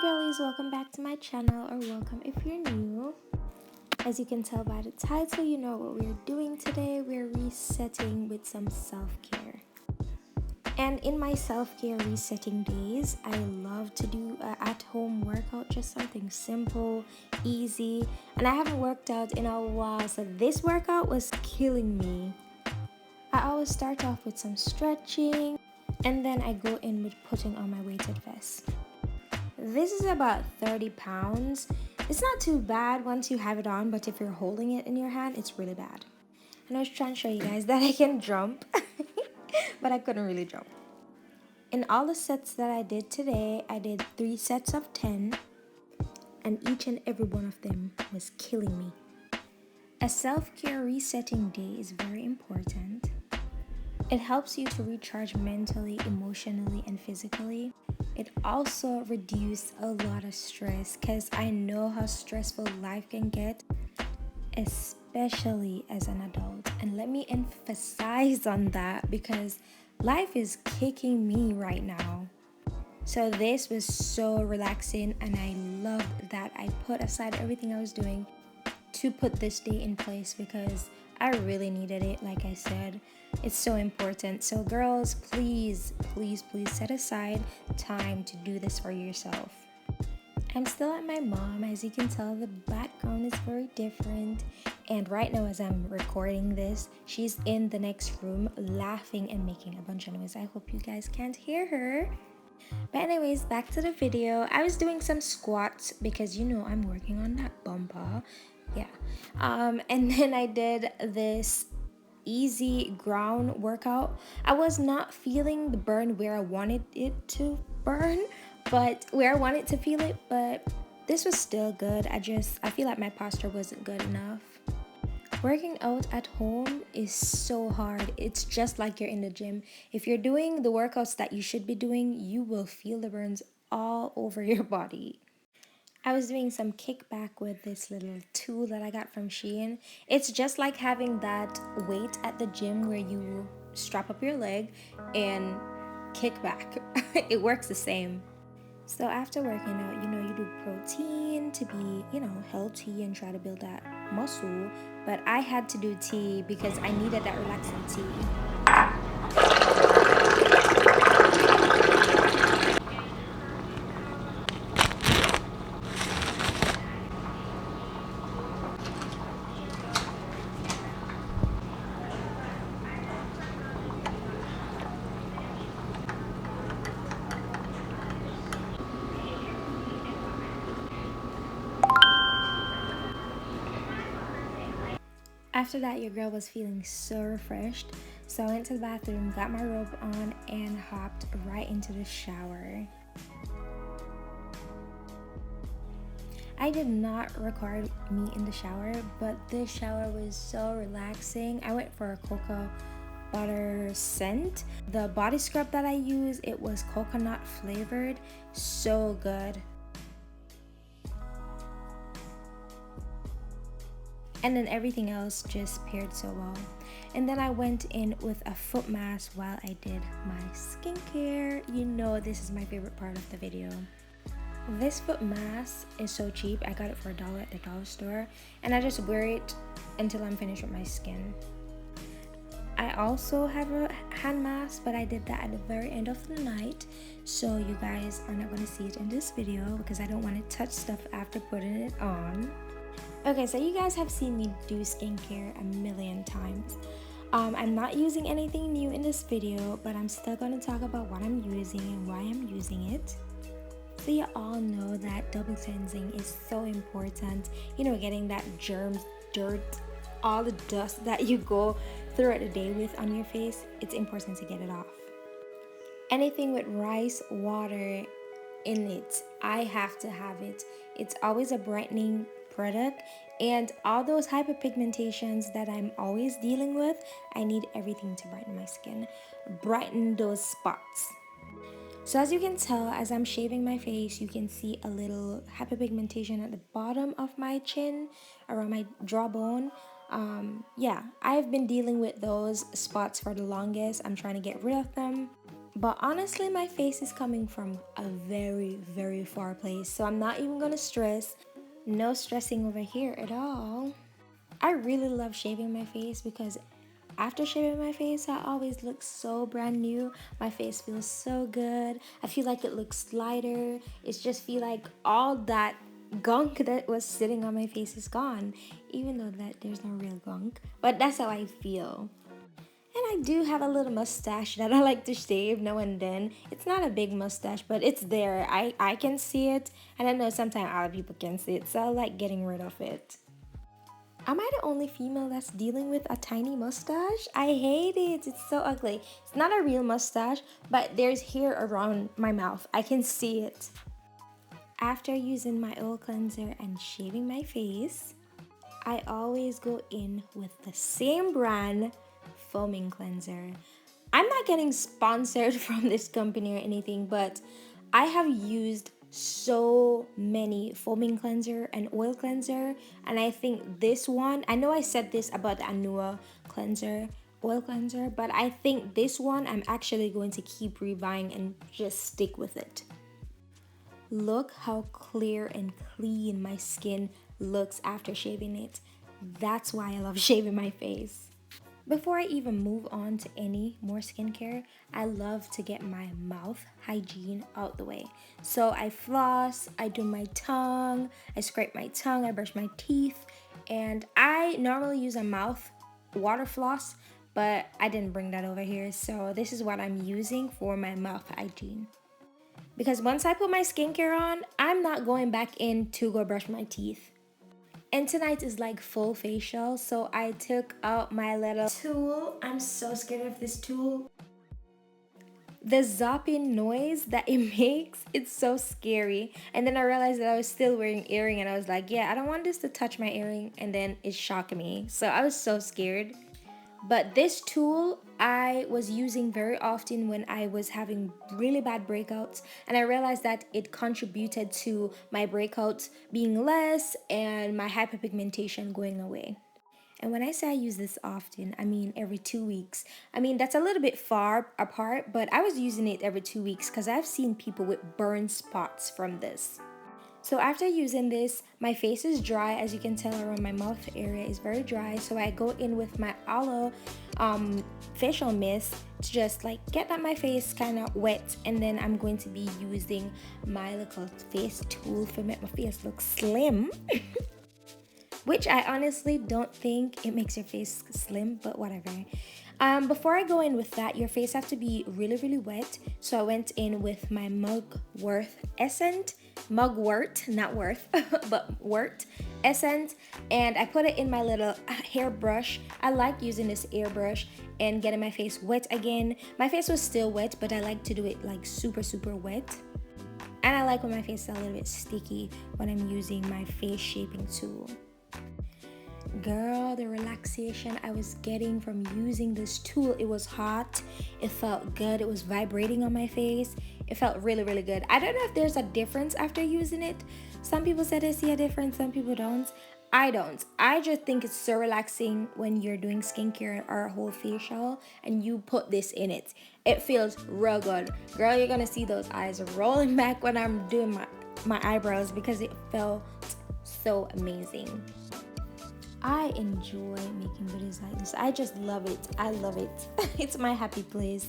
girlies, welcome back to my channel, or welcome if you're new. As you can tell by the title, you know what we're doing today. We're resetting with some self-care. And in my self-care resetting days, I love to do an at-home workout, just something simple, easy. And I haven't worked out in a while, so this workout was killing me. I always start off with some stretching, and then I go in with putting on my weighted vest. This is about 30 pounds. It's not too bad once you have it on, but if you're holding it in your hand, it's really bad. And I was trying to show you guys that I can jump, but I couldn't really jump. In all the sets that I did today, I did 3 sets of 10, and each and every one of them was killing me. A self-care resetting day is very important. It helps you to recharge mentally, emotionally, and physically. It also reduces a lot of stress because I know how stressful life can get, especially as an adult. And let me emphasize on that because life is kicking me right now. So this was so relaxing, and I loved that I put aside everything I was doing to put this day in place because I really needed it. Like I said, it's so important. So girls, please set aside time to do this for yourself. I'm still at my mom. As you can tell, the background is very different, and right now as I'm recording this, she's in the next room laughing and making a bunch of noise. I hope you guys can't hear her. But anyways, back to the video. I was doing some squats because you know I'm working on that bumper. Yeah. And then I did this easy ground workout. I was not feeling the burn where I wanted it to burn, but where I wanted to feel it, but this was still good. I feel like my posture wasn't good enough. Working out at home is so hard. It's just like you're in the gym. If you're doing the workouts that you should be doing, you will feel the burns all over your body. I was doing some kickback with this little tool that I got from Shein. It's just like having that weight at the gym where you strap up your leg and kick back. It works the same. So after working out, you know, you do protein to be, healthy and try to build that muscle. But I had to do tea because I needed that relaxing tea. After that, your girl was feeling so refreshed, so I went to the bathroom, got my robe on, and hopped right into the shower. I did not record me in the shower, but this shower was so relaxing. I went for a cocoa butter scent. The body scrub that I used, it was coconut flavored, so good. And then everything else just paired so well. And then I went in with a foot mask while I did my skincare. You know this is my favorite part of the video. This foot mask is so cheap. I got it for $1 at the dollar store, and I just wear it until I'm finished with my skin. I also have a hand mask, but I did that at the very end of the night, so you guys are not going to see it in this video because I don't want to touch stuff after putting it on. Okay, so you guys have seen me do skincare a million times. I'm not using anything new in this video, but I'm still going to talk about what I'm using and why I'm using it. So you all know that double cleansing is so important. You know, getting that germs, dirt, all the dust that you go throughout the day with on your face, it's important to get it off. Anything with rice water in it, I have to have it. It's always a brightening product, and all those hyperpigmentations that I'm always dealing with, I need everything to brighten my skin, brighten those spots. So as you can tell, as I'm shaving my face, you can see a little hyperpigmentation at the bottom of my chin, around my jawbone. Yeah, I've been dealing with those spots for the longest. I'm trying to get rid of them. But honestly, my face is coming from a very, very far place, so I'm not even gonna stress. No stressing over here at all. I really love shaving my face because after shaving my face, I always look so brand new. My face feels so good. I feel like it looks lighter. It's just feel like all that gunk that was sitting on my face is gone, even though that there's no real gunk. But that's how I feel. And I do have a little mustache that I like to shave now and then. It's not a big mustache, but it's there. I can see it, and I know sometimes other people can see it, so I like getting rid of it. Am I the only female that's dealing with a tiny mustache? I hate it. It's so ugly. It's not a real mustache, but there's hair around my mouth. I can see it. After using my oil cleanser and shaving my face, I always go in with the same brand foaming cleanser. I'm not getting sponsored from this company or anything, but I have used so many foaming cleanser and oil cleanser, and I think this one, I know I said this about the Anua cleanser, oil cleanser, but I think this one I'm actually going to keep rebuying and just stick with it. Look how clear and clean my skin looks after shaving it. That's why I love shaving my face. Before I even move on to any more skincare, I love to get my mouth hygiene out the way. So I floss, I do my tongue, I scrape my tongue, I brush my teeth, and I normally use a mouth water floss, but I didn't bring that over here, so this is what I'm using for my mouth hygiene. Because once I put my skincare on, I'm not going back in to go brush my teeth. And tonight is like full facial, so I took out my little tool. I'm so scared of this tool. The zapping noise that it makes, it's so scary. And then I realized that I was still wearing earring, and I was like, yeah, I don't want this to touch my earring, and then it shocked me. So I was so scared. But this tool I was using very often when I was having really bad breakouts, and I realized that it contributed to my breakouts being less and my hyperpigmentation going away. And when I say I use this often, I mean every 2 weeks. I mean, that's a little bit far apart, but I was using it every 2 weeks because I've seen people with burn spots from this. So after using this, my face is dry. As you can tell, around my mouth area is very dry. So I go in with my aloe facial mist to just like get that my face kind of wet. And then I'm going to be using my little face tool to make my face look slim. Which I honestly don't think it makes your face slim, but whatever. Before I go in with that, your face has to be really, really wet. So I went in with my Mugwort, not worth, but wort essence, and I put it in my little hairbrush. I like using this airbrush and getting my face wet again. My face was still wet, but I like to do it like super, super wet. And I like when my face is a little bit sticky when I'm using my face shaping tool. Girl, the relaxation I was getting from using this tool, it was hot, it felt good, it was vibrating on my face, it felt really, really good. I don't know if there's a difference after using it. Some people said they see a difference, some people don't. I don't. I just think it's so relaxing when you're doing skincare or a whole facial and you put this in it. It feels real good. Girl, you're gonna see those eyes rolling back when I'm doing my eyebrows because it felt so amazing. I enjoy making videos like this. I just love it. I love it. It's my happy place.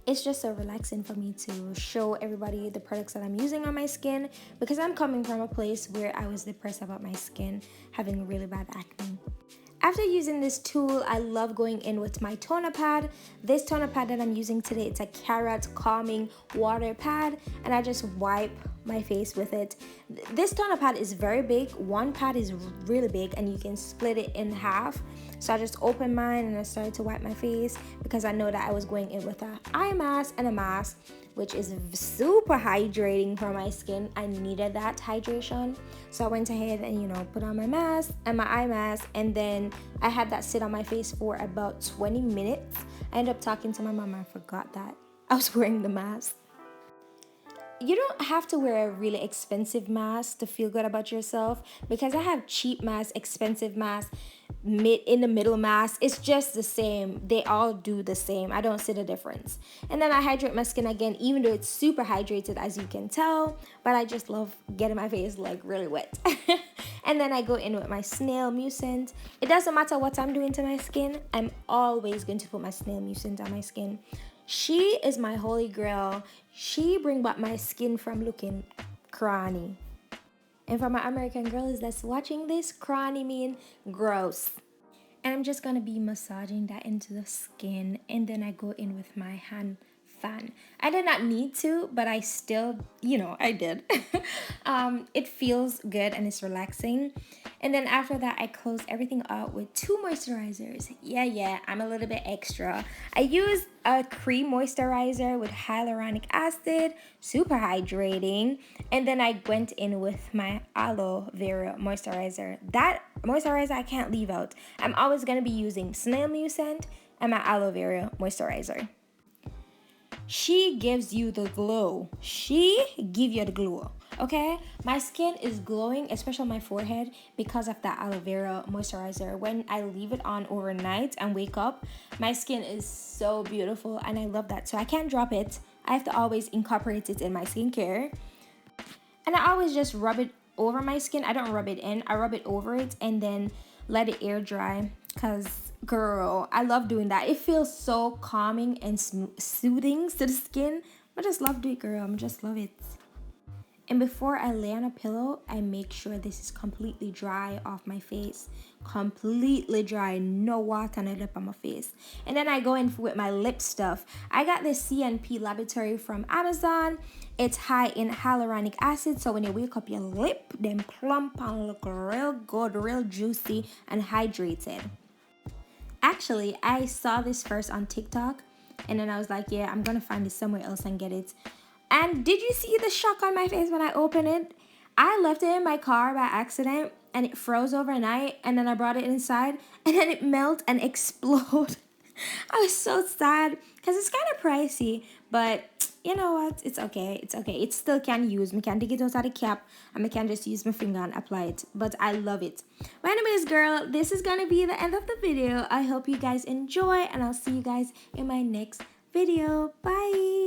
It's just so relaxing for me to show everybody the products that I'm using on my skin because I'm coming from a place where I was depressed about my skin having really bad acne. After using this tool, I love going in with my toner pad. This toner pad that I'm using today, it's a carrot calming water pad, and I just wipe my face with it. This toner pad is very big. One pad is really big and you can split it in half. So I just opened mine and I started to wipe my face because I know that I was going in with an eye mask and a mask, which is super hydrating for my skin. I needed that hydration. So I went ahead and, put on my mask and my eye mask, and then I had that sit on my face for about 20 minutes. I ended up talking to my mom and I forgot that I was wearing the mask. you don't have to wear a really expensive mask to feel good about yourself, because I have cheap masks, expensive masks, mid in the middle mask. It's just the same. They all do the same. I don't see the difference. And then I hydrate my skin again, even though it's super hydrated, as you can tell, but I just love getting my face like really wet. And then I go in with my snail mucin. It doesn't matter what I'm doing to my skin, I'm always going to put my snail mucin on my skin. She is my holy grail. She bring back my skin from looking crawny. And for my American girls that's watching this, crawny mean gross. And I'm just gonna be massaging that into the skin, and then I go in with my hand fan. I did not need to, but I still, I did. It feels good and it's relaxing. And then after that, I close everything out with 2 moisturizers. Yeah, I'm a little bit extra. I use a cream moisturizer with hyaluronic acid, super hydrating. And then I went in with my aloe vera moisturizer. That moisturizer I can't leave out. I'm always going to be using snail mucin and my aloe vera moisturizer. She gives you the glow. She give you the glow. Okay, my skin is glowing, especially my forehead, because of that aloe vera moisturizer. When I leave it on overnight and wake up, my skin is so beautiful, and I love that. So I can't drop it. I have to always incorporate it in my skincare. And I always just rub it over my skin. I don't rub it in, I rub it over it and then let it air dry. Because girl, I love doing that. It feels so calming and soothing to the skin. I just love it, girl. I just love it. And before I lay on a pillow, I make sure this is completely dry off my face. Completely dry, no water on the lip on my face. And then I go in with my lip stuff. I got this CNP laboratory from Amazon. It's high in hyaluronic acid, so when you wake up, your lip them plump and look real good, real juicy and hydrated. Actually, I saw this first on TikTok, and then I was like, yeah, I'm gonna find it somewhere else and get it. And did you see the shock on my face when I opened it? I left it in my car by accident, and it froze overnight, and then I brought it inside, and then it melted and exploded. I was so sad because it's kind of pricey, but you know what? It's okay. It's okay. It still can use. I can dig it out of the cap, and I can just use my finger and apply it. But I love it. Well, anyways, girl, this is gonna be the end of the video. I hope you guys enjoy, and I'll see you guys in my next video. Bye.